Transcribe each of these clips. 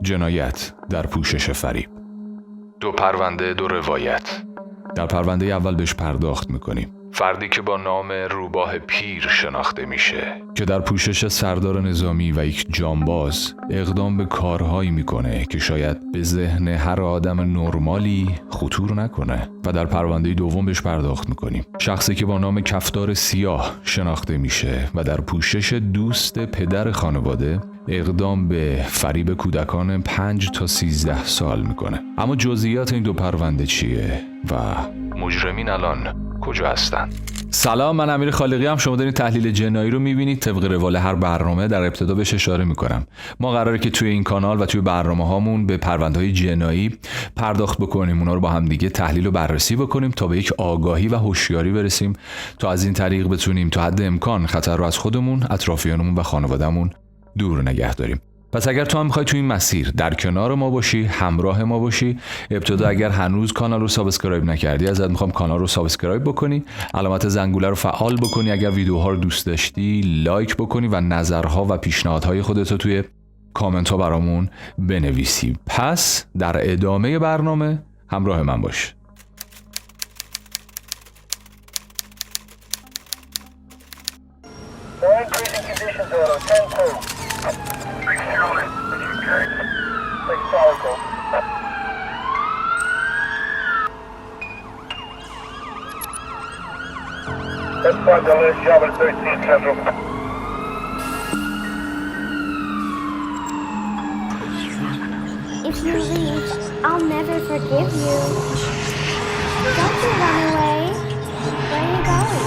جنایت در پوشش فریب. 2 پرونده 2 روایت. در پرونده اول بهش پرداخت میکنیم. فردی که با نام روباه پیر شناخته میشه که در پوشش سردار نظامی و یک جانباز اقدام به کارهایی میکنه که شاید به ذهن هر آدم نرمالی خطور نکنه و در پرونده دوم بهش پرداخت میکنیم. شخصی که با نام کفتار سیاه شناخته میشه و در پوشش دوست پدر خانواده اقدام به فریب کودکان 5 تا 13 سال میکنه. اما جزئیات این 2 پرونده چیه و مجرمین الان کجا هستن؟ سلام، من امیر خالقی هم. شما دارین تحلیل جنایی رو میبینید. طبق روال هر برنامه در ابتدا بهش اشاره میکنم. ما قراره که توی این کانال و توی برنامه هامون به پرونده‌های جنایی پرداخت بکنیم، اونا رو با هم دیگه تحلیل و بررسی بکنیم تا به یک آگاهی و هوشیاری برسیم تا از این طریق بتونیم تا حد امکان خطر رو از خودمون، اطرافیانمون و خانوادهمون دور نگه داریم. پس اگر تو هم میخوای تو این مسیر در کنار ما باشی، همراه ما باشی، ابتدا اگر هنوز کانال رو سابسکرایب نکردی ازت میخوام کانال رو سابسکرایب بکنی، علامت زنگوله رو فعال بکنی، اگر ویدیوها رو دوست داشتی لایک بکنی و نظرها و پیشنهادهای خودت رو توی کامنت ها برامون بنویسی. پس در ادامه برنامه همراه من باش. If you leave, I'll never forgive you. Don't you run away. Where are you going?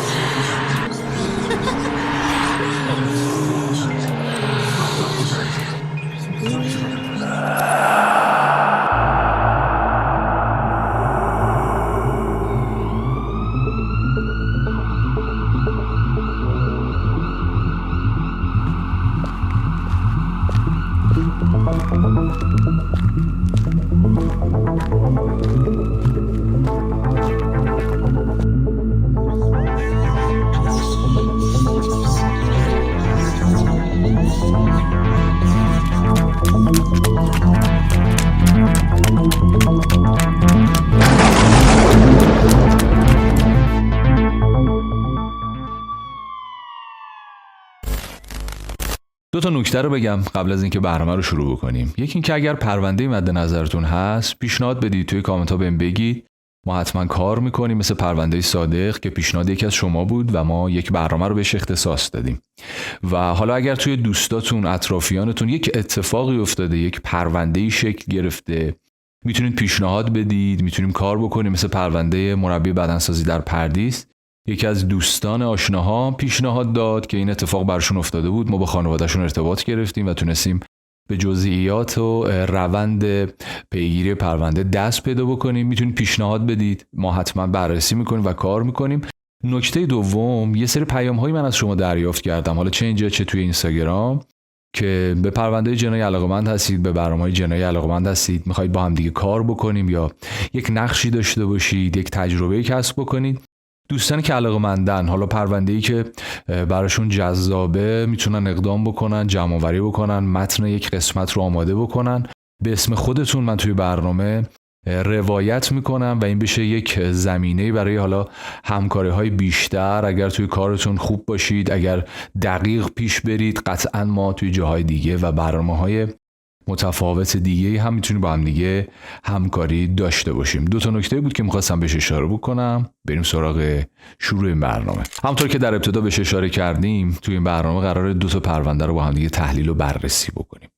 دو تا نکته رو بگم قبل از اینکه برنامه رو شروع بکنیم. یکی این که اگر پرونده مد نظرتون هست پیشنهاد بدید، توی کامنت ها بهم بگید. ما حتما کار میکنیم، مثل پرونده صادق که پیشنهاد یکی از شما بود و ما یک برنامه رو بهش اختصاص دادیم. و حالا اگر توی دوستاتون، اطرافیانتون یک اتفاقی افتاده، یک پرونده‌ای شکل گرفته، میتونید پیشنهاد بدید، میتونیم کار بکنیم. مثل پرونده مربی بدنسازی در پردیس، یکی از دوستان آشناها پیشنهاد داد که این اتفاق برشون افتاده بود. ما با خانوادهشون ارتباط گرفتیم و تونستیم به جزئیات و روند پیگیری پرونده دست پیدا بکنیم. میتونید پیشنهاد بدید، ما حتما بررسی میکنیم و کار میکنیم. نکته دوم، یه سری پیام‌هایی من از شما دریافت کردم، حالا چه اینجا چه توی اینستاگرام، که به پرونده جنایی علاقه‌مند هستید، به برنامه‌های جنایی علاقه‌مند هستید، میخواید با هم دیگه کار بکنیم یا یک نقشی داشته باشید، یک تجربه‌ای کسب بکنید. دوستانی که علاقه‌مندن، حالا پرونده‌ای که براشون جذابه، میتونن اقدام بکنن، جمع‌آوری بکنن، متن یک قسمت رو آماده بکنن، به اسم خودتون من توی برنامه روایت میکنم و این بشه یک زمینه برای حالا همکاری‌های بیشتر. اگر توی کارتون خوب باشید، اگر دقیق پیش برید، قطعاً ما توی جاهای دیگه و برنامه‌های متفاوت دیگه هم میتونیم با هم دیگه همکاری داشته باشیم. 2 تا نکته بود که میخواستم بهش اشاره بکنم. بریم سراغ شروع این برنامه. همونطور که در ابتدا بهش اشاره کردیم، توی این برنامه قراره 2 تا پرونده رو با هم دیگه تحلیل و بررسی بکنیم.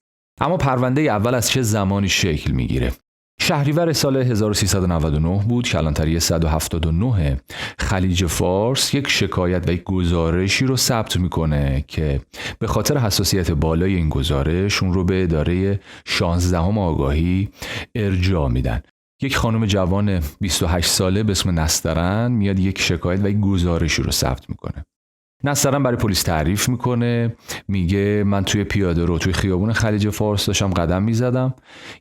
اما پرونده اول از چه زمانی شکل میگیره؟ شهریور سال 1399 بود. کلانتری 179 خلیج فارس یک شکایت و یک گزارشی رو ثبت میکنه که به خاطر حساسیت بالای این گزارش اون رو به اداره 16 آگاهی ارجاع میدن. یک خانم جوان 28 ساله به اسم نسترن میاد یک شکایت و یک گزارشی رو ثبت میکنه. نسترن برای پلیس تعریف میکنه، میگه من توی پیاده رو توی خیابون خلیج فارس داشتم قدم میزدم،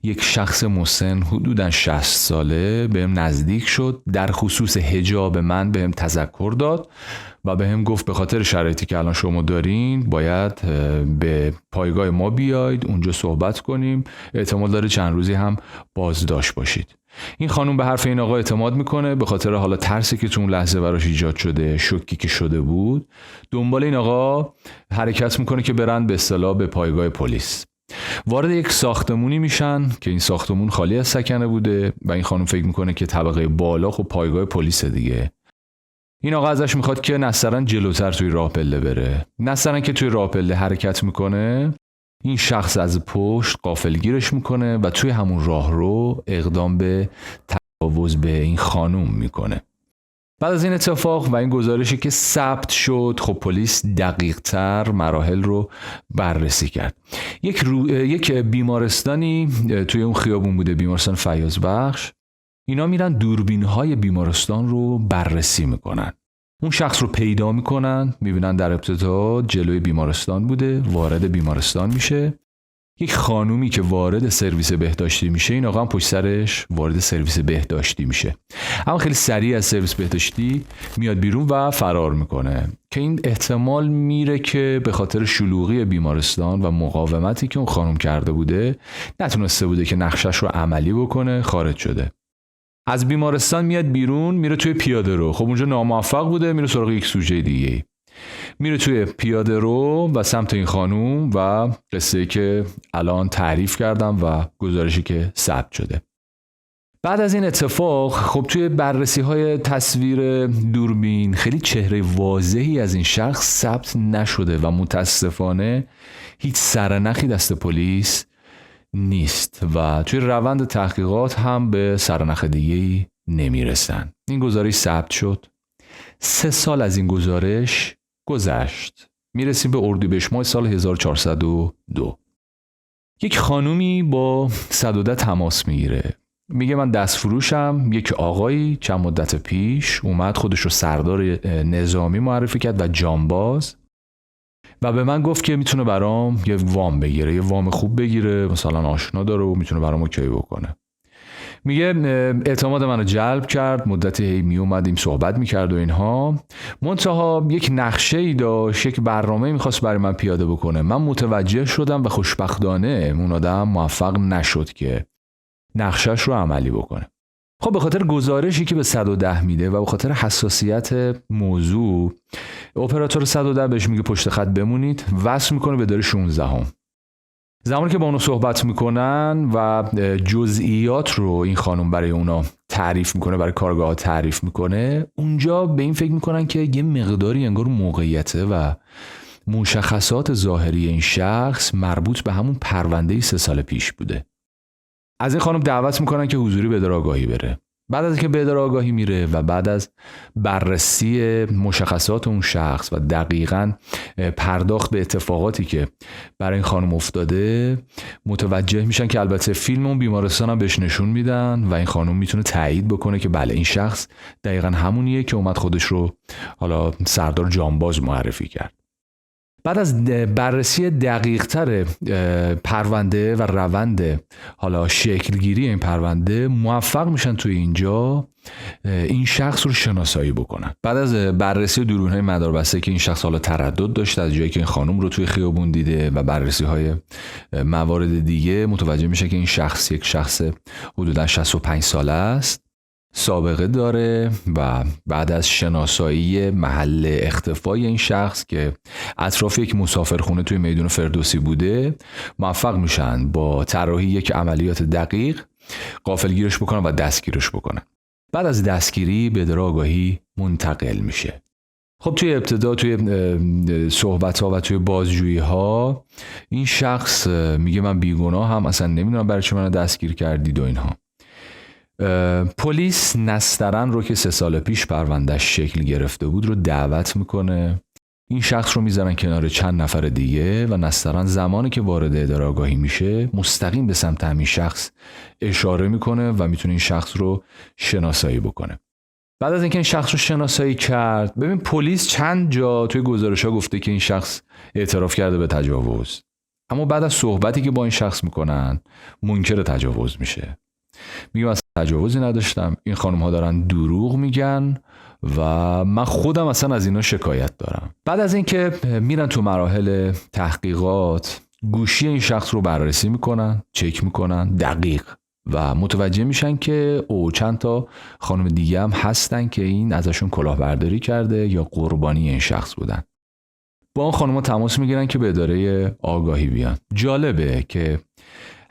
یک شخص مسن حدوداً 60 ساله بهم نزدیک شد، در خصوص حجاب من بهم تذکر داد و به هم گفت به خاطر شرایطی که الان شما دارین باید به پایگاه ما بیاید، اونجا صحبت کنیم، احتمال داره چند روزی هم بازداشت باشید. این خانم به حرف این آقا اعتماد میکنه، به خاطر حالا ترسی که تو اون لحظه براش ایجاد شده، شوکی که شده بود، دنبال این آقا حرکت میکنه که برن به اصطلاح به پایگاه پلیس. وارد یک ساختمونی میشن که این ساختمون خالی از سکنه بوده و این خانم فکر میکنه که طبقه بالا خب پایگاه پلیس دیگه. این آقا ازش میخواد که نصرن جلوتر توی راه پله بره. نصرن که توی راه پله حرکت میکنه، این شخص از پشت غافلگیرش میکنه و توی همون راه رو اقدام به تجاوز به این خانم میکنه. بعد از این اتفاق و این گزارشی که ثبت شد، خب پلیس دقیق تر مراحل رو بررسی کرد. یک بیمارستانی توی اون خیابون بوده، بیمارستان فیاض بخش. اینا میرن دوربین های بیمارستان رو بررسی میکنن. اون شخص رو پیدا میکنن، میبینن در ابتدا جلوی بیمارستان بوده، وارد بیمارستان میشه. یک خانومی که وارد سرویس بهداشتی میشه، این آقا هم پشت سرش وارد سرویس بهداشتی میشه. اما خیلی سریع از سرویس بهداشتی میاد بیرون و فرار میکنه که این احتمال میره که به خاطر شلوغی بیمارستان و مقاومتی که اون خانم کرده بوده نتونسته بوده که نقشش رو عملی بکنه، خارج شده. از بیمارستان میاد بیرون، میره توی پیاده رو. خب اونجا ناموفق بوده، میره سراغ یک سوژه دیگه. میره توی پیاده رو و سمت این خانوم و قصه‌ای که الان تعریف کردم و گزارشی که ثبت شده. بعد از این اتفاق خب توی بررسی های تصویر دوربین خیلی چهره واضحی از این شخص ثبت نشده و متاسفانه هیچ سرنخی دست پلیس نیست و توی روند تحقیقات هم به سرنخ دیگه‌ای نمیرسن. این گزارش ثبت شد. 3 سال از این گزارش گذشت. میرسیم به اردیبهشت ماه سال 1402. یک خانومی با صدوده تماس میگیره. میگه من دستفروشم. یک آقایی چند مدت پیش اومد خودش رو سردار نظامی معرفی کرد و جانباز و به من گفت که میتونه برام یه وام بگیره، یه وام خوب بگیره، مثلا آشنا داره و میتونه برام اوکی بکنه. میگه اعتماد منو جلب کرد، مدتی می اومدیم صحبت میکرد و اینها. منتها یک نقشه‌ای داشت، یک برنامه میخواست برای من پیاده بکنه. من متوجه شدم و خوشبختانه اون آدم موفق نشد که نقشه‌اش رو عملی بکنه. خب به خاطر گزارشی که به 110 میده و به خاطر حساسیت موضوع، اپراتور 110 بهش میگه پشت خط بمونید، وصل میکنه به داره 16. زمانی که با اونو صحبت میکنن و جزئیات رو این خانم برای اونا تعریف میکنه، برای کارگاه تعریف میکنه، اونجا به این فکر میکنن که یه مقداری انگار موقعیته و مشخصات ظاهری این شخص مربوط به همون پرونده 3 سال پیش بوده. از این خانم دعوت میکنن که حضوری به دادگاهی بره. بعد از اینکه به دادگاهی میره و بعد از بررسی مشخصات اون شخص و دقیقاً پرداخت به اتفاقاتی که برای این خانم افتاده، متوجه میشن که البته فیلم اون بیمارستان هم بهش نشون میدن و این خانم میتونه تایید بکنه که بله این شخص دقیقاً همونیه که اومد خودش رو حالا سردار جانباز معرفی کرد. بعد از بررسی دقیق‌تر پرونده و روند حالا شکلگیری این پرونده، موفق میشن توی اینجا این شخص رو شناسایی بکنن. بعد از بررسی دوربین‌های مداربسته که این شخص حالا تردد داشت از جایی که این خانم رو توی خیابون دیده و بررسی‌های موارد دیگه، متوجه میشه که این شخص یک شخص حدوداً 65 ساله است، سابقه داره و بعد از شناسایی محل اختفای این شخص که اطراف یک مسافرخونه توی میدون فردوسی بوده، موفق میشن با طراحی یک عملیات دقیق غافلگیرش بکنن و دستگیرش بکنن. بعد از دستگیری به دادگاهی منتقل میشه. خب توی ابتدا توی صحبت‌ها و توی بازجویی‌ها این شخص میگه من بیگناهم، اصلا نمیدونم برای چه منو دستگیر کردید و اینها. پلیس نسترن رو که 3 سال پیش پروندهش شکل گرفته بود رو دعوت میکنه. این شخص رو میذارن کنار چند نفر دیگه و نسترن زمانی که وارد دادگاهی میشه مستقیم به سمت همین شخص اشاره میکنه و میتونه این شخص رو شناسایی بکنه. بعد از اینکه این شخص رو شناسایی کرد، ببین پلیس چند جا توی گزارش‌ها گفته که این شخص اعتراف کرده به تجاوز، اما بعد از صحبتی که با این شخص میکنن منکر تجاوز میشه. میگه من تجاوزی نداشتم، این خانم ها دارن دروغ میگن و من خودم اصلا از اینا شکایت دارم. بعد از اینکه میرن تو مراحل تحقیقات، گوشی این شخص رو بررسی میکنن، چک میکنن دقیق و متوجه میشن که چند تا خانم دیگه هم هستن که این ازشون کلاهبرداری کرده یا قربانی این شخص بودن. با اون خانم‌ها تماس میگیرن که به اداره آگاهی بیان. جالبه که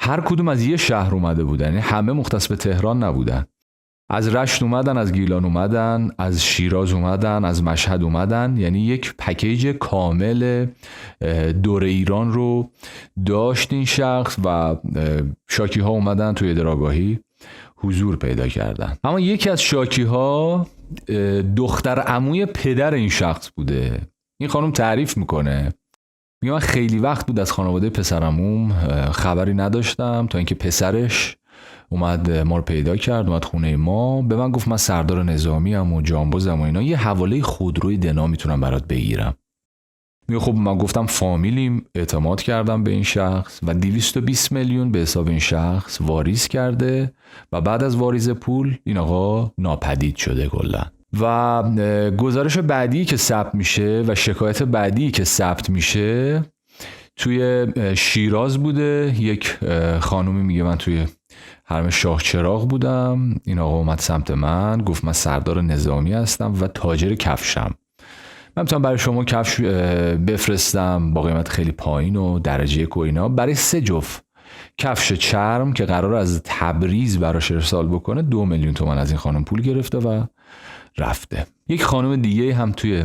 هر کدوم از یه شهر اومده بودن، یعنی همه مختص به تهران نبودن. از رشت اومدن، از گیلان اومدن، از شیراز اومدن، از مشهد اومدن، یعنی یک پکیج کامل دور ایران رو داشت این شخص و شاکی ها اومدن توی اداره آگاهی حضور پیدا کردن. اما یکی از شاکی ها دختر عموی پدر این شخص بوده. این خانم تعریف میکنه، میگه من خیلی وقت بود از خانواده پسرعموم خبری نداشتم تا اینکه پسرش اومد ما رو پیدا کرد، اومد خونه ما، به من گفت من سردار نظامی ام و جانبازم و اینا، یه حواله خودروی دنا میتونم برات بگیرم. میگه خب من گفتم فامیلیم، اعتماد کردم به این شخص و 220 میلیون به حساب این شخص واریز کرده و بعد از واریز پول این آقا ناپدید شده کلا. و گزارش بعدی که ثبت میشه و شکایت بعدی که ثبت میشه توی شیراز بوده. یک خانومی میگه من توی حرم شاه چراغ بودم، این آقا اومد سمت من گفت من سردار نظامی هستم و تاجر کفشم، من میتونم برای شما کفش بفرستم با قیمت خیلی پایین و درجه کوینا برای 3 جفت کفش چرم که قرار از تبریز براش ارسال بکنه. 2 میلیون تومان از این خانم پول گرفته و رفته. یک خانم دیگه هم توی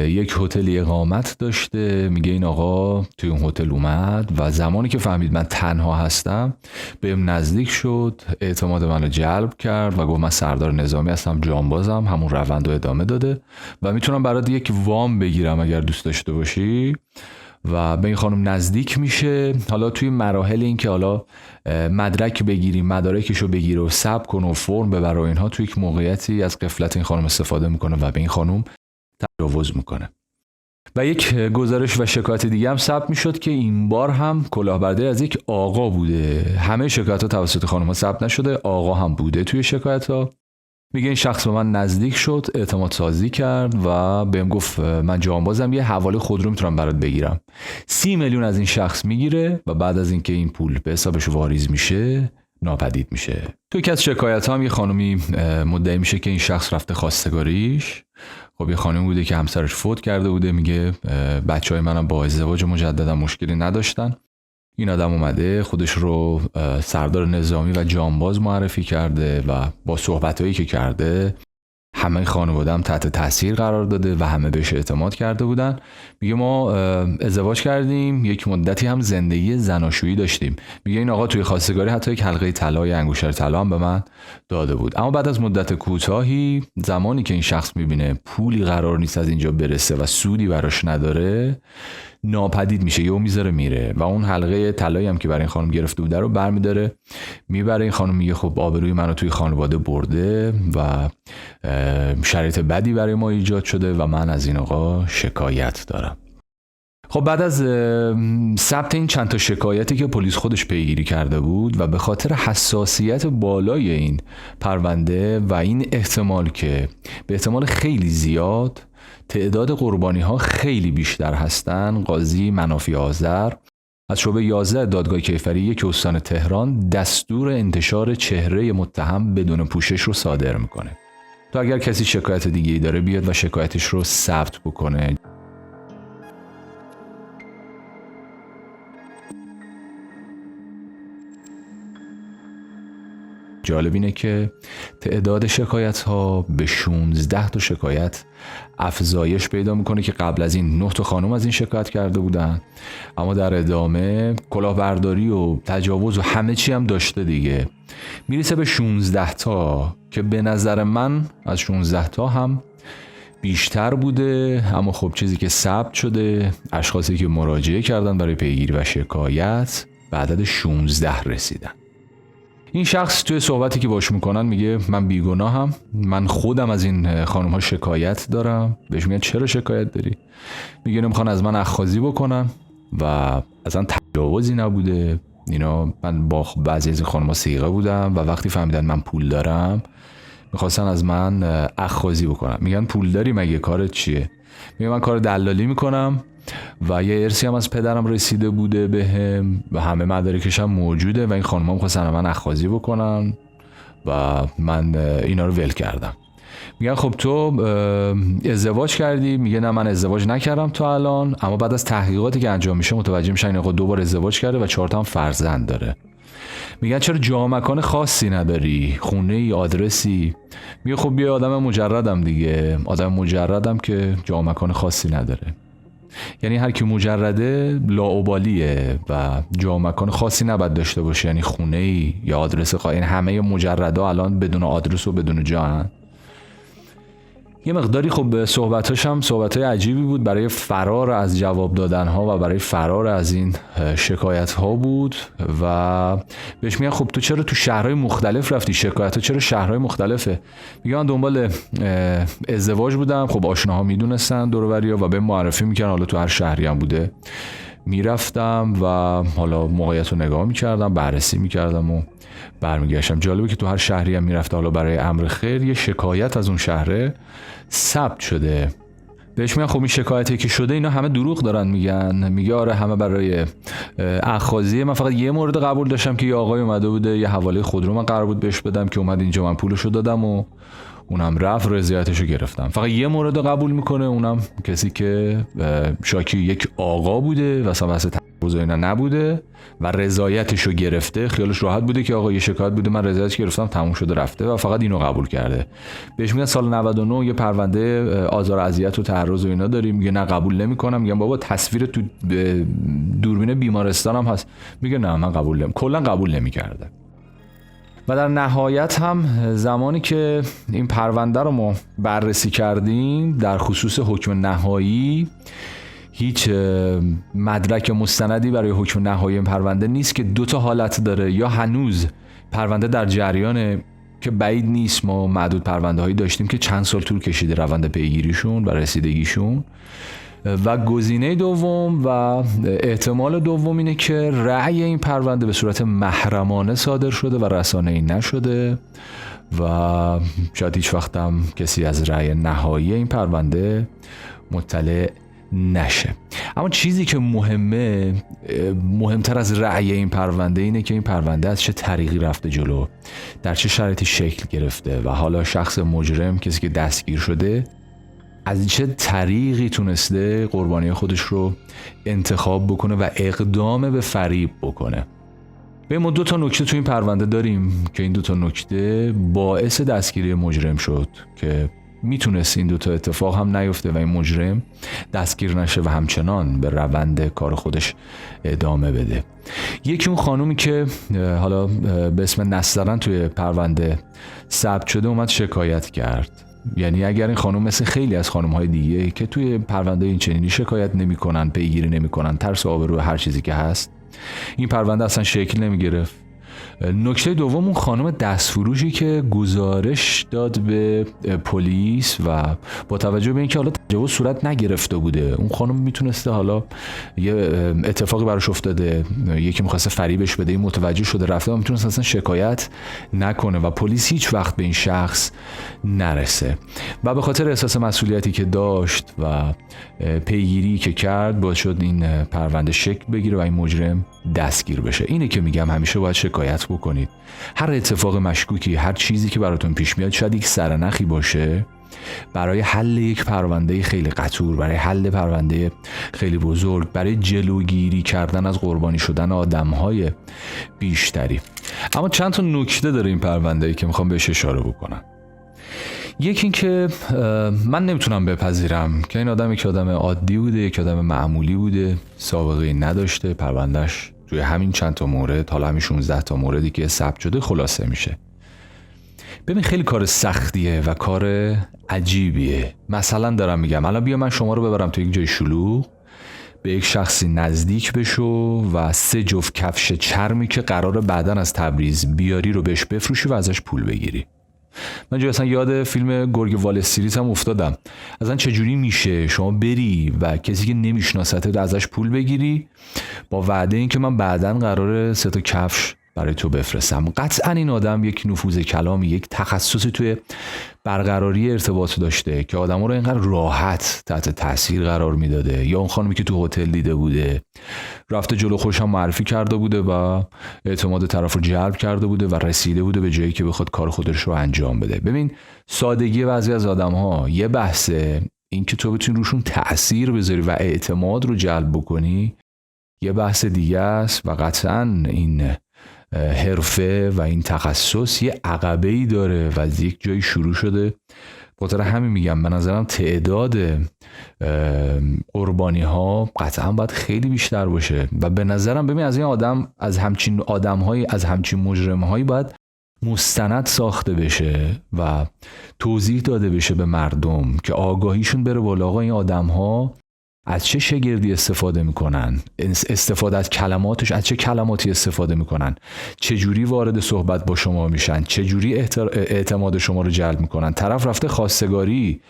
یک هتل اقامت داشته، میگه این آقا توی اون هتل اومد و زمانی که فهمید من تنها هستم بهم نزدیک شد، اعتماد منو جلب کرد و گفت من سردار نظامی هستم، جانبازم، همون روند رو ادامه داده و میتونم برات یک وام بگیرم اگر دوست داشته باشی. و به این خانم نزدیک میشه. حالا توی مراحل این که حالا مدرک بگیری، مدارکشو بگیره و ثبت کنه و فرم ببره و اینها، توی یک موقعیتی از غفلت این خانم استفاده میکنه و به این خانم تجاوز میکنه. و یک گزارش و شکایت دیگه هم ثبت میشد که این بار هم کلاهبرداری از یک آقا بوده. همه شکایت ها توسط خانم ها ثبت نشده، آقا هم بوده توی شکایت ها. میگه این شخص به من نزدیک شد، اعتماد سازی کرد و بهم گفت من جانبازم، یه حواله خودرو میتونم برات بگیرم. 30 میلیون از این شخص میگیره و بعد از اینکه این پول به حسابش واریز میشه ناپدید میشه. تو یکی از شکایت ها هم یه خانمی مدعی میشه که این شخص رفته خواستگاریش. خب یه خانمی بوده که همسرش فوت کرده بوده، میگه بچهای منم با ازدواج مجددا مشکلی نداشتن. این آدم اومده خودش رو سردار نظامی و جانباز معرفی کرده و با صحبتایی که کرده همه خانواده هم تحت تاثیر قرار داده و همه بهش اعتماد کرده بودن. میگه ما ازدواج کردیم، یک مدتی هم زندگی زناشویی داشتیم. میگه این آقا توی خواستگاری حتی یک حلقه طلا یا انگشتر طلا هم به من داده بود. اما بعد از مدت کوتاهی، زمانی که این شخص میبینه پولی قرار نیست از اینجا برسه و سودی براش نداره، ناپدید میشه، یهو میذاره میره و اون حلقه طلایی هم که برای این خانم گرفته بوده رو برمیداره میبره. این خانم میگه خب آبروی منو توی خانواده برده و شرایط بدی برای ما ایجاد شده و من از این آقا شکایت دارم. خب بعد از ثبت این چند تا شکایتی که پلیس خودش پیگیری کرده بود و به خاطر حساسیت بالای این پرونده و این احتمال که به احتمال خیلی زیاد تعداد قربانی ها خیلی بیشتر هستن، قاضی منافی آذر از شعبه 11 دادگاه کیفری 1 استان تهران دستور انتشار چهره متهم بدون پوشش رو صادر میکنه. تو اگر کسی شکایت دیگه‌ای داره بیاد و شکایتش رو ثبت بکنه. جالب اینه که تعداد شکایت ها به 16 تا شکایت افزایش پیدا میکنه که قبل از این 9 تا خانم از این شکایت کرده بودن، اما در ادامه کلاهبرداری و تجاوز و همه چی هم داشته دیگه، میرسه به 16 تا که به نظر من از 16 تا هم بیشتر بوده. اما خب چیزی که ثبت شده، اشخاصی که مراجعه کردن برای پیگیری و شکایت به عدد 16 رسیدن. این شخص توی صحبتی که باش میکنن میگه من بیگناهم، من خودم از این خانم ها شکایت دارم. بهش میگن چرا شکایت داری؟ میگه نمیخوان از من اخاذی بکنن و اصلا تجاوزی نبوده، اینا من با بعضی از این خانم‌ها سیغه بودم و وقتی فهمیدن من پول دارم میخواستن از من اخاذی بکنن. میگن پول داری مگه، کارت چیه؟ میگم من کار دلالی میکنم و یه ارثی هم از پدرم رسیده بوده بهم و همه مدارکش هم موجوده و این خانم‌ها میخواستن من اخاذی بکنن و من اینا رو ول کردم. میگن خب تو ازدواج کردی؟ میگه نه من ازدواج نکردم تا الان، اما بعد از تحقیقاتی که انجام میشه متوجه میشن این آقا 2 بار ازدواج کرده و 4 تا هم فرزند داره. میگن چرا جا مکان خاصی نداری، خونه ای، آدرسی؟ میگه خب بیا آدم مجردم دیگه، آدم مجردم که جا مکان خاصی نداره. یعنی هر کی مجرده لاابالیه و جا مکان خاصی نباید داشته باشه، یعنی خونه ای یا آدرس خاصی. این همه مجردا الان بدون آدرس و بدون جا هن. یه مقداری خب صحبتاش هم صحبتای عجیبی بود برای فرار از جواب دادن ها و برای فرار از این شکایت ها بود و بهش میگن خب تو چرا تو شهرهای مختلف رفتی، شکایت ها چرا شهرهای مختلفه؟ میگه من دنبال ازدواج بودم، خب آشناها میدونستن دور و بریا و به معرفی میکنن، حالا تو هر شهری هم بوده میرفتم و حالا موقعیت رو نگاه میکردم، بررسی میکردم و برمیگشتم. جالبه که تو هر شهری هم میرفته حالا برای امر خیر یه شکایت از اون شهره ثبت شده. بهش میگن خب این شکایتی که شده اینا همه دروغ دارن میگن. میگه آره همه برای اخاذی، من فقط یه مورد قبول داشتم که یه آقای اومده بوده یه حواله خودرو من قرار بود بهش بدم که اومد اینجا، من پولشو دادم و اونم رفت رضایتشو گرفتم. فقط یه مورد قبول میکنه، اونم کسی که شاکی یک آقا بوده و اصلا واسه تجاوز اینا نبوده و رضایتشو گرفته، خیالش راحت بوده که آقا یه شکایت بوده من رضایتش گرفتم تموم شده رفته و فقط اینو قبول کرده. بهش میگن سال 99 یه پرونده آزار و اذیت و تعرض و اینا داری؟ میگه نه قبول نمیکنم. میگم بابا تصویر تو دوربین بیمارستانم هست. میگه نه من کلا قبول نمیکرده. و در نهایت هم زمانی که این پرونده رو ما بررسی کردیم در خصوص حکم نهایی، هیچ مدرک مستندی برای حکم نهایی این پرونده نیست که 2 تا حالت داره، یا هنوز پرونده در جریانه که بعید نیست، ما معدود پرونده هایی داشتیم که چند سال طول کشیده روند پیگیریشون و رسیدگیشون، و گزینه دوم و احتمال دوم اینه که رأی این پرونده به صورت محرمانه صادر شده و رسانه‌ای نشده و شاید هیچ وقت هم کسی از رأی نهایی این پرونده مطلع نشه. اما چیزی که مهمتر از رأی این پرونده اینه که این پرونده از چه طریقی رفته جلو، در چه شرایطی شکل گرفته و حالا شخص مجرم، کسی که دستگیر شده، از چه طریقی تونسته قربانی خودش رو انتخاب بکنه و اقدام به فریب بکنه. ما 2 تا نکته تو این پرونده داریم که این 2 تا نکته باعث دستگیری مجرم شد که میتونست این 2 تا اتفاق هم نیفته و این مجرم دستگیر نشه و همچنان به روند کار خودش ادامه بده. یکی اون خانومی که حالا به اسم نسترن توی پرونده ثبت شده اومد شکایت کرد. یعنی اگر این خانم مثل خیلی از خانم‌های دیگه که توی پرونده این چنینی شکایت نمی‌کنن، پیگیری نمی‌کنن، ترس و آبرو هر چیزی که هست، این پرونده اصلا شکل نمی‌گرفت. نکته دوم اون خانم دستفروشی که گزارش داد به پلیس و با توجه به اینکه حالا تجاوز صورت نگرفته بوده، اون خانم میتونسته حالا یه اتفاقی براش افتاده، یکی میخواسته فریبش بده، این متوجه شده رفته و میتونسته اصلا شکایت نکنه و پلیس هیچ وقت به این شخص نرسه و به خاطر احساس مسئولیتی که داشت و پیگیری که کرد باعث شد این پرونده شکل بگیره و این مجرم دستگیر بشه. اینه که میگم همیشه باید شکایت بکنید. هر اتفاق مشکوکی، هر چیزی که براتون پیش میاد شاید یک سرنخی باشه برای حل یک پرونده خیلی قطور، برای حل پرونده خیلی بزرگ، برای جلوگیری کردن از قربانی شدن آدم‌های بیشتری. اما چند تا نکته داره این پرونده‌ای که میخوام بهش اشاره بکنم. یکی این که من نمیتونم بپذیرم که این آدم یک آدم عادی بوده، یک آدم معمولی بوده، سابقه نداشته، پروندهش توی همین چند تا مورد، حالا همین 16 تا موردی که ثبت شده خلاصه میشه. ببین خیلی کار سختیه و کار عجیبیه. مثلا دارم میگم الان بیا من شما رو ببرم تو یک جای شلوغ، به یک شخصی نزدیک بشو و 3 جفت کفش چرمی که قراره بعدن از تبریز بیاری رو بهش بفروشی و ازش پول بگیری. من اصلا یاد فیلم گرگ وال استریت هم افتادم. اصلا چجوری میشه شما بری و کسی که نمیشناسته ازش پول بگیری با وعده این که من بعداً قراره 3 تا کفش برای تو بفرستم. قطعا این آدم یک نفوذ کلامی، یک تخصصی توی برقراری ارتباط داشته که آدم‌ها رو اینقدر راحت تحت تاثیر قرار میداده. یا اون خانمی که تو هتل دیده بوده رفته جلو خوشم معرفی کرده بوده و اعتماد طرف رو جلب کرده بوده و رسیده بوده به جایی که بخواد کار خودش رو انجام بده. ببین سادگی بعضی از آدم‌ها یه بحثه، این که تو بتونی روشون تأثیر بذاری و اعتماد رو جلب بکنی یه بحث دیگه است. و قطعا این حرفه و این تخصص یه عقبه‌ای داره و از یک جایی شروع شده. بخاطر همین میگم به نظرم تعداد قربانی ها قطعا باید خیلی بیشتر باشه و به نظرم ببین از این آدم، از همچین آدم‌های، از همچین مجرم‌هایی باید مستند ساخته بشه و توضیح داده بشه به مردم که آگاهیشون بره بالا. آقا این آدم‌ها از چه شگردی استفاده میکنن، استفاده از کلماتش، از چه کلماتی استفاده میکنن، چه جوری وارد صحبت با شما میشن، چه جوری اعتماد شما رو جلب میکنن. طرف رفته خواستگاری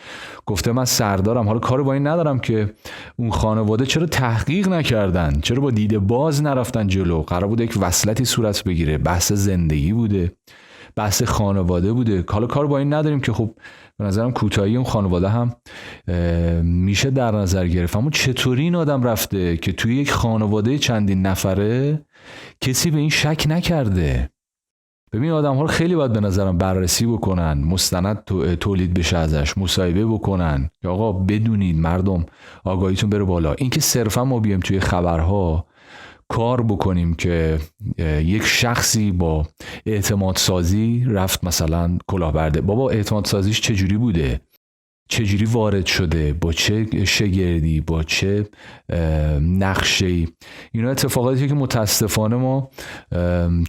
گفته من سردارم، حالا کار با این ندارم که اون خانواده چرا تحقیق نکردن، چرا با دید باز نرفتن جلو. قرار بوده یک وصلتی صورت بگیره، بحث زندگی بوده، بحث خانواده بوده. حالا کار با این نداریم که خب به نظرم کوتاهی اون خانواده هم میشه در نظر گرفت. اما چطوری این آدم رفته که توی یک خانواده چندین نفره کسی به این شک نکرده؟ ببین آدم ها رو خیلی باید به نظرم بررسی بکنن، مستند تولید بشه ازش، مصاحبه بکنن که آقا بدونید مردم آگاهیتون بره بالا. این که صرفا ما بیایم توی خبرها کار بکنیم که یک شخصی با اعتماد سازی رفت مثلا کلاهبرده، بابا اعتماد سازیش چجوری بوده، چجوری وارد شده، با چه شگردی، با چه نقشه‌ای. اینا اتفاقاتی که متاسفانه ما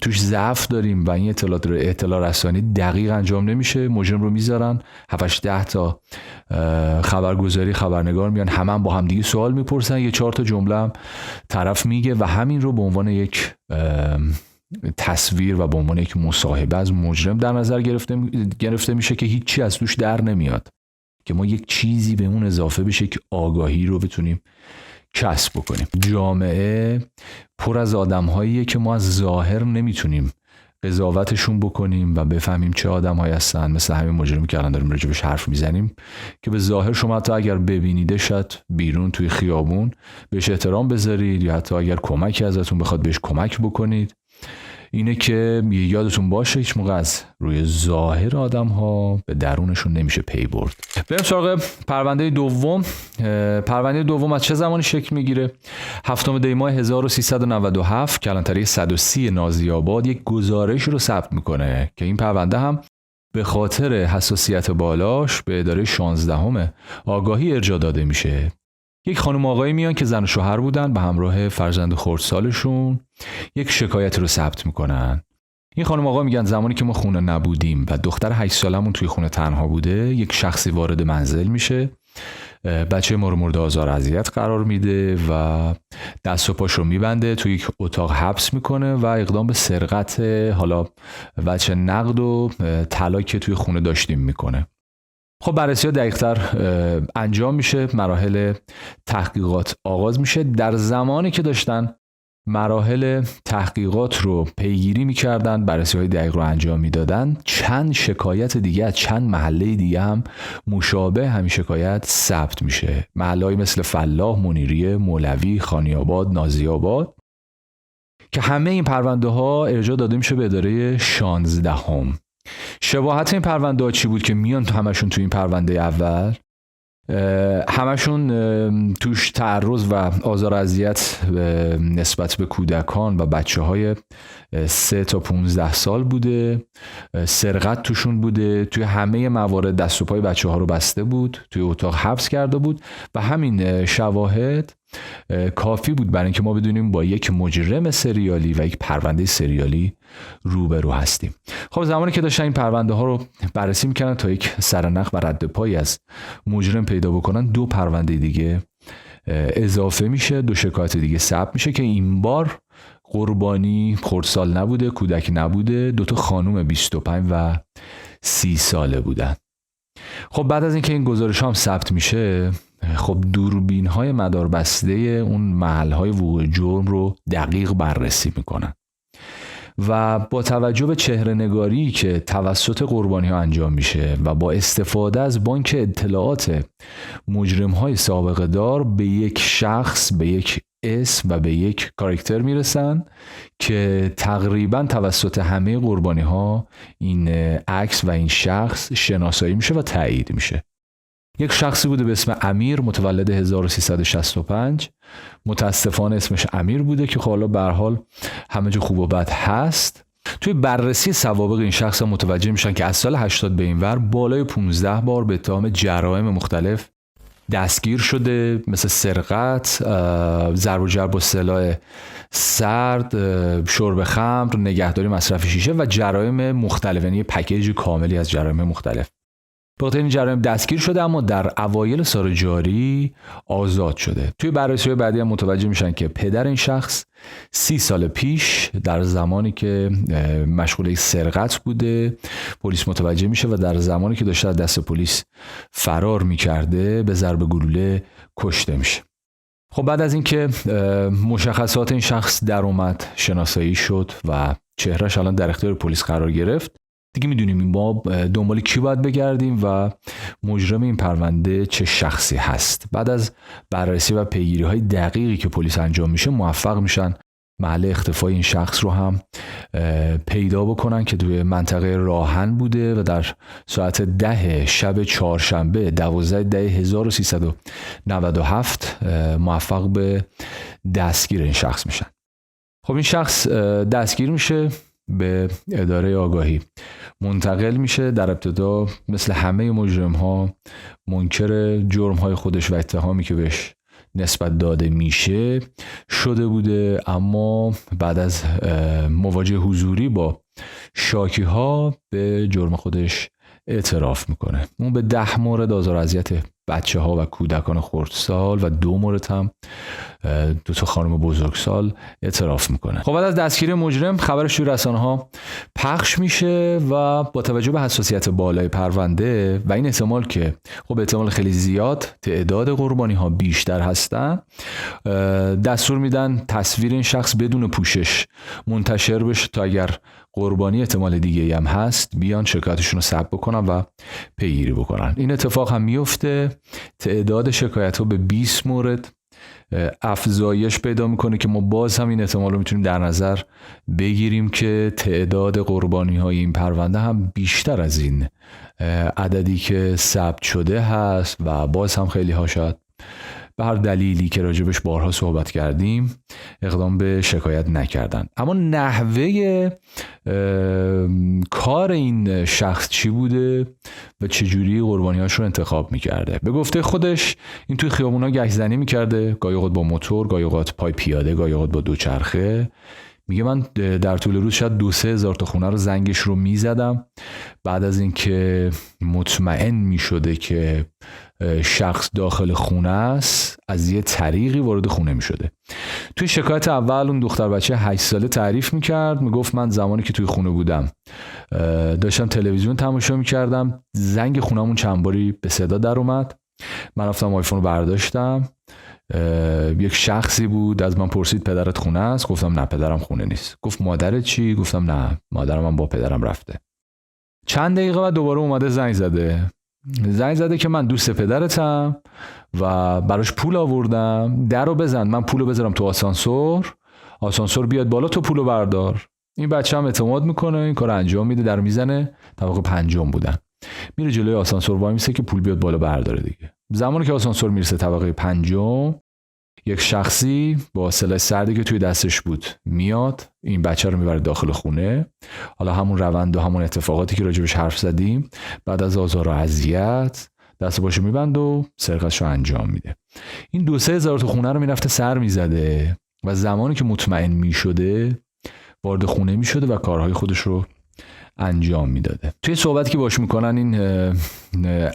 توش ضعف داریم و این اطلاع رسانی دقیق انجام نمیشه. مجرم رو میذارن 7-10 تا خبرگزاری خبرنگار میان، هم با هم دیگه سوال میپرسن، یه 4 تا جمله هم طرف میگه و همین رو به عنوان یک تصویر و به عنوان یک مصاحبه از مجرم در نظر گرفته میشه که هیچی از توش در نمیاد، که ما یک چیزی به اون اضافه بشه که آگاهی رو بتونیم کسب بکنیم. جامعه پر از آدم‌هاییه که ما از ظاهر نمیتونیم قضاوتشون بکنیم و بفهمیم چه آدم‌هایی هستن. مثل همین مجرمی که الان داریم راجبش حرف میزنیم که به ظاهر شما حتی اگر ببینیده شاید بیرون توی خیابون بهش احترام بذارید یا حتی اگر کمکی ازتون بخواد بهش کمک بکنید. اینه که یادتون باشه هیچ موقع از روی ظاهر آدم ها به درونشون نمیشه پی برد. بریم سراغ پرونده دوم. پرونده دوم از چه زمانی شکل میگیره؟ 7 دی ماه 1397 کلانتری 130 نازی‌آباد یک گزارش رو ثبت میکنه که این پرونده هم به خاطر حساسیت بالاش به اداره 16 آگاهی ارجاع داده میشه. یک خانم آقایی میان که زن و شوهر بودن به همراه فرزند خردسالشون یک شکایت رو ثبت میکنن. این خانم آقا میگن زمانی که ما خونه نبودیم و دختر 8 سالمون توی خونه تنها بوده، یک شخصی وارد منزل میشه، بچه ما رو مورد آزار و اذیت قرار میده و دست و پاش رو میبنده، توی یک اتاق حبس میکنه و اقدام به سرقت حالا بچه نقد و طلا که توی خونه داشتیم میکنه. خب بررسی ها دقیق‌تر انجام میشه، مراحل تحقیقات آغاز میشه. در زمانی که داشتن مراحل تحقیقات رو پیگیری میکردن، بررسی های دقیق رو انجام میدادن، چند شکایت دیگه از چند محله دیگه هم مشابه همین شکایت ثبت میشه. محله‌ای مثل فلاح، منیریه، مولوی، خانی‌آباد، نازی‌آباد که همه این پرونده ها ارجاع داده میشه به اداره 16. شباهت این پرونده ها چی بود که میان همشون تو این پرونده اول؟ همشون توش تعرض و آزار و اذیت نسبت به کودکان و بچه های 3 تا 15 سال بوده، سرقت توشون بوده. توی همه موارد دست و پای بچه ها رو بسته بود، توی اتاق حبس کرده بود و همین شواهد کافی بود برای اینکه ما بدونیم با یک مجرم سریالی و یک پرونده سریالی روبرو هستیم. خب زمانی که داشتن این پرونده ها رو بررسی میکنن تا یک سرنخ و رد پایی از مجرم پیدا بکنن، 2 پرونده دیگه اضافه میشه، 2 شکایت دیگه ثبت میشه که این بار قربانی خردسال نبوده، کودک نبوده، 2 تا خانم 25 و 30 ساله بودن. خب بعد از اینکه این گزارش هم ثبت میشه، خب دوربین های مداربسته اون محل های وقوع جرم رو دقیق بررسی میکنن و با توجه به چهره نگاری که توسط قربانی ها انجام میشه و با استفاده از بانک اطلاعات مجرم های سابقه دار به یک شخص، به یک اسم و به یک کاراکتر میرسن که تقریبا توسط همه قربانی ها این عکس و این شخص شناسایی میشه و تایید میشه. یک شخصی بوده به اسم امیر، متولد 1365. متاسفانه اسمش امیر بوده که حالا به هر حال همه جا خوب و بد هست. توی بررسی سوابق این شخص متوجه میشن که از سال 80 به این ور بالای 15 بار به اتهام جرایم مختلف دستگیر شده، مثل سرقت، ضرب و جرح با سلاح سرد، شرب خمر، نگهداری مصرف شیشه و جرایم مختلف، یعنی پکیج کاملی از جرایم مختلف. به خاطر این جرایم دستگیر شده، اما در اوایل سال جاری آزاد شده. توی بررسی بعدی هم متوجه میشن که پدر این شخص 30 سال پیش در زمانی که مشغول سرقت بوده، پلیس متوجه میشه و در زمانی که داشته از دست پلیس فرار میکرده به ضرب گلوله کشته میشه. خب بعد از اینکه مشخصات این شخص در اومد، شناسایی شد و چهرهش الان در اختیار پلیس قرار گرفت، دیگه میدونیم ما دنبال کی باید بگردیم و مجرم این پرونده چه شخصی هست. بعد از بررسی و پیگیری های دقیقی که پلیس انجام میشه، موفق میشن محل اختفای این شخص رو هم پیدا بکنن که توی منطقه راهن بوده و در ساعت 10 شب چهارشنبه 12/10/1397 موفق به دستگیر این شخص میشن. خب این شخص دستگیر میشه، به اداره آگاهی منتقل میشه. در ابتدا مثل همه مجرم ها منکر جرم های خودش و اتهامی که بهش نسبت داده میشه شده بوده، اما بعد از مواجهه حضوری با شاکی ها به جرم خودش اعتراف میکنه. اون به 10 مورد آزار و اذیت بچه ها و کودکان خردسال و 2 مورد هم 2 خانم بزرگسال اعتراف میکنه. خب بعد از دستگیری مجرم خبرش توی رسانه ها پخش میشه و با توجه به حساسیت بالای پرونده و این احتمال که خب احتمال خیلی زیاد تعداد قربانی ها بیشتر هستن، دستور میدن تصویر این شخص بدون پوشش منتشر بشه تا اگر قربانی احتمال دیگه هم هست بیان شکایتشون رو ثبت بکنن و پیگیری بکنن. این اتفاق هم میفته. تعداد شکایت ها به 20 مورد افزایش پیدا میکنه که ما باز هم این احتمال رو میتونیم در نظر بگیریم که تعداد قربانی های این پرونده هم بیشتر از این عددی که ثبت شده هست و باز هم خیلی ها شاید به هر دلیلی که راجبش بارها صحبت کردیم اقدام به شکایت نکردن. اما نحوه کار این شخص چی بوده و چجوری قربانیاش رو انتخاب میکرده؟ به گفته خودش این توی خیابونا گشت‌زنی میکرده، گاهی اوقات با موتور، گاهی اوقات پای پیاده، گاهی اوقات با دوچرخه. میگه من در طول روز شاید 2-3 هزار تا خونه رو زنگش رو میزدم. بعد از اینکه مطمئن میشده که شخص داخل خونه است، از یه طریقی وارد خونه میشده. توی شکایت اول اون دختر بچه 8 ساله تعریف میکرد، میگفت من زمانی که توی خونه بودم داشتم تلویزیون تماشا میکردم، زنگ خونمون چند باری به صدا در اومد، من رفتم آیفون رو برداشتم، یک شخصی بود از من پرسید پدرت خونه است؟ گفتم نه پدرم خونه نیست. گفت مادرت چی؟ گفتم نه مادرم هم با پدرم رفته. چند دقیقه بعد دوباره اومده زنگ زده که من دوست پدرتم و براش پول آوردم، درو بزن من پولو بذارم تو آسانسور بیاد بالا تو پولو بردار. این بچه هم اعتماد میکنه، این کار انجام میده، در میزنه. طبقه 5 بودن، میره جلوی آسانسور وای میسه که پول بیاد بالا برداره دیگه. زمانی که آسانسور میرسه طبقه 5، یک شخصی با سلاح سردی که توی دستش بود میاد، این بچه رو میبره داخل خونه. حالا همون روند و همون اتفاقاتی که راجبش حرف زدیم، بعد از آزار و اذیت دست باشو میبند و سرقتشو انجام میده. این 2-3 هزار تا خونه رو میرفته سر میزده و زمانی که مطمئن میشده وارد خونه میشده و کارهای خودش رو انجام میداده. توی صحبتی که باش میکنن این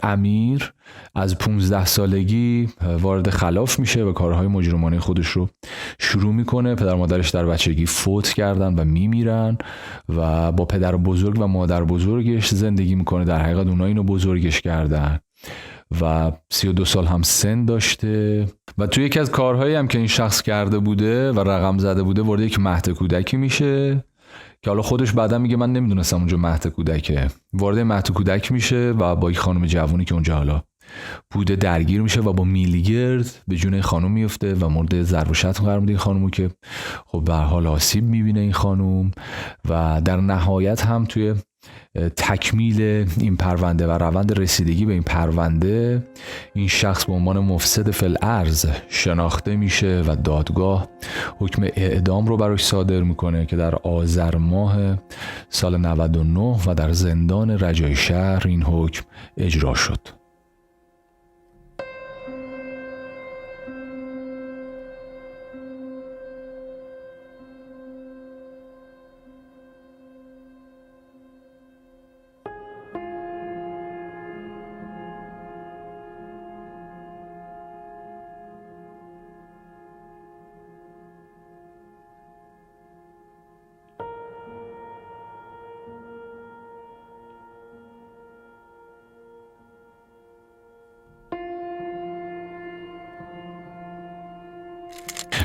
امیر از 15 سالگی وارد خلاف میشه و کارهای مجرمانه خودش رو شروع میکنه. پدر مادرش در بچگی فوت کردن و میمیرن و با پدر بزرگ و مادر بزرگش زندگی میکنه. در حقیقت اونا اینو بزرگش کردن و 32 سال هم سن داشته و توی یکی از کارهایی هم که این شخص کرده بوده و رقم زده بوده وارد یک مهد کودکی میشه که حالا خودش بعدا میگه من نمیدونستم اونجا مهد کودکه. وارد مهد کودک میشه و با یک خانم جوانی که اونجا حالا بوده درگیر میشه و با میلیگرد به جون این خانم میفته و مورد ضرب و شتم قرار میده این خانومو که خب به هر حال آسیب میبینه این خانم. و در نهایت هم توی تکمیل این پرونده و روند رسیدگی به این پرونده این شخص به عنوان مفسد فی الارض شناخته میشه و دادگاه حکم اعدام رو براش صادر میکنه که در آذر ماه سال 99 و در زندان رجای شهر این حکم اجرا شد.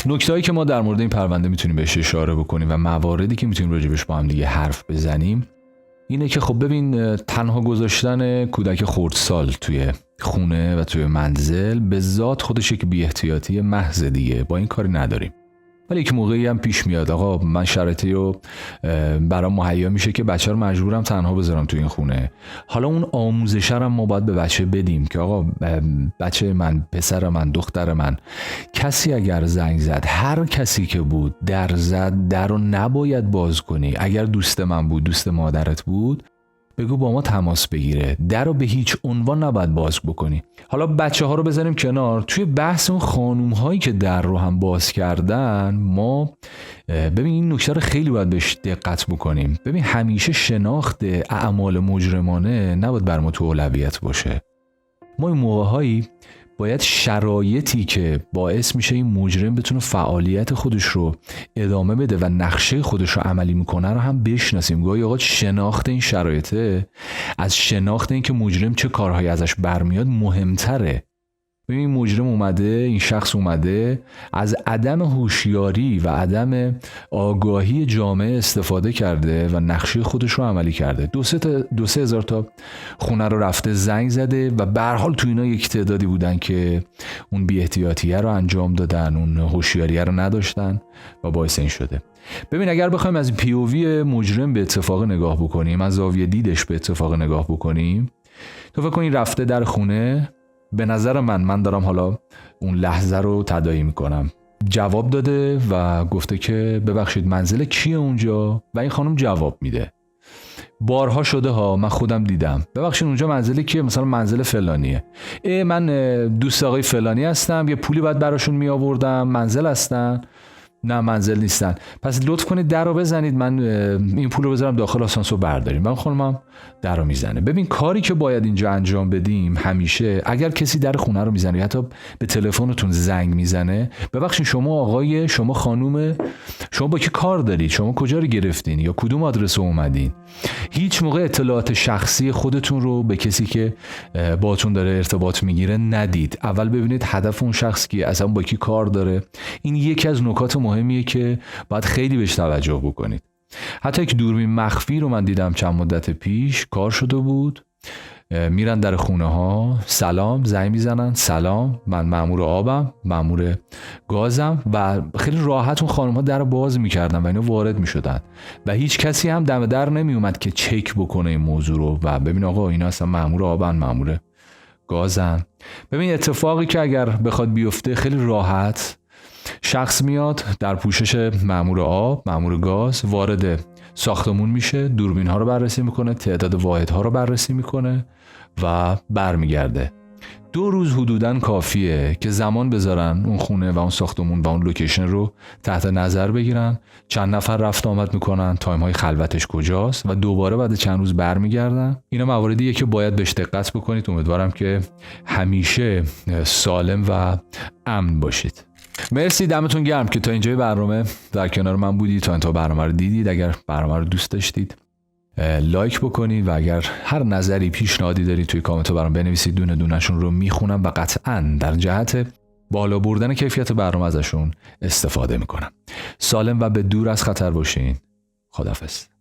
نکته‌ای که ما در مورد این پرونده میتونیم بهش اشاره بکنیم و مواردی که میتونیم راجبش با هم دیگه حرف بزنیم اینه که خب ببین تنها گذاشتن کودک خردسال توی خونه و توی منزل به ذات خودش یک بی‌احتیاطی محض دیگه، با این کاری نداریم. ولی یک موقعی هم پیش میاد آقا من شرایطی رو برام مهیا میشه که بچه رو مجبورم تنها بذارم تو این خونه. حالا اون آموزش رو ما باید به بچه بدیم که آقا بچه من، پسر من، دختر من، کسی اگر زنگ زد، هر کسی که بود در زد، در رو نباید باز کنی. اگر دوست من بود، دوست مادرت بود، بگو با ما تماس بگیره. در رو به هیچ عنوان نباید باز بکنی. حالا بچه ها رو بذاریم کنار. توی بحث اون خانوم هایی که در رو هم باز کردن، ما ببین این نکته رو خیلی باید بهش دقت بکنیم. ببین همیشه شناخت اعمال مجرمانه نباید بر ما تو اولویت باشه. ما این موقع هایی باید شرایطی که باعث میشه این مجرم بتونه فعالیت خودش رو ادامه بده و نقشه خودش رو عملی میکنه رو هم بشناسیم. گاهی اوقات شناخت این شرایطه از شناخت این که مجرم چه کارهایی ازش برمیاد مهمتره. این مجرم اومده، این شخص اومده از عدم هوشیاری و عدم آگاهی جامعه استفاده کرده و نقشه خودش رو عملی کرده. دو سه هزار تا خونه رو رفته زنگ زده و به هر حال تو اینا یک تعدادی بودن که اون بی‌احتیاطیه رو انجام دادن، اون هوشیاریه رو نداشتن و باعث این شده. ببین اگر بخوایم از پی او وی مجرم به اتفاق نگاه بکنیم، از زاویه دیدش به اتفاق نگاه بکنیم، تو فکر کن رفته در خونه، به نظر من دارم حالا اون لحظه رو تداعی میکنم، جواب داده و گفته که ببخشید منزل کیه اونجا؟ و این خانم جواب میده. بارها شده ها، من خودم دیدم، ببخشید اونجا منزل کیه؟ مثلا منزل فلانیه. من دوست آقای فلانی هستم، یه پولی باید براشون می آوردم، منزل هستن؟ نه منزل نیستن. پس لطف کنید در رو بزنید، من این پول رو بذارم داخل آسانسور برداریم. من خانمم در رو میزنه. ببین کاری که باید اینجا انجام بدیم همیشه، اگر کسی در خونه رو میزنه یا حتی به تلفنتون زنگ میزنه، ببخشید شما آقای، شما خانوم، شما با کی کار دارید؟ شما کجا رو گرفتین یا کدوم آدرس اومدین؟ هیچ موقع اطلاعات شخصی خودتون رو به کسی که باهاتون داره ارتباط میگیره ندید. اول ببینید هدف اون شخص کیه، اصلا با کی کار داره. این یکی از نکات مهمیه که باید خیلی بهش توجه بکنید. حتی یک دوربین مخفی رو من دیدم چند مدت پیش کار شده بود. میرن در خونه ها، سلام، زنگ میزنن، سلام من مأمور آبم، مأمور گازم، و خیلی راحت اون خانم ها در باز میکردن و اینا وارد میشدن و هیچ کسی هم دم در نمیومد که چک بکنه این موضوع رو و ببین آقا اینا اصلا مأمور آبن، مأمور گازن. ببین اتفاقی که اگر بخواد بیفته خیلی راحت شخص میاد در پوشش مأمور آب، مأمور گاز، وارد ساختمون میشه، دوربین ها رو بررسی میکنه، تعداد واحد ها رو بررسی میکنه و برمیگرده. 2 روز حدوداً کافیه که زمان بذارن اون خونه و اون ساختمون و اون لوکیشن رو تحت نظر بگیرن، چند نفر رفت آمد میکنن، تایم‌های خلوتش کجاست و دوباره بعد چند روز برمیگردن. اینا مواردیه که باید بهش دقت بکنید. امیدوارم که همیشه سالم و امن باشید. مرسی، دمتون گرم که تا اینجای برنامه در کنار من بودید، تا انتها برنامه رو دیدید. اگر برنامه رو دوست داشتید لایک بکنید و اگر هر نظری پیشنهادی دارید توی کامنت ها برام بنویسید، دونه دونهشون رو میخونم و قطعاً در جهت بالا بردن کیفیت برنامه ازشون استفاده میکنم. سالم و به دور از خطر باشین. خداحافظ.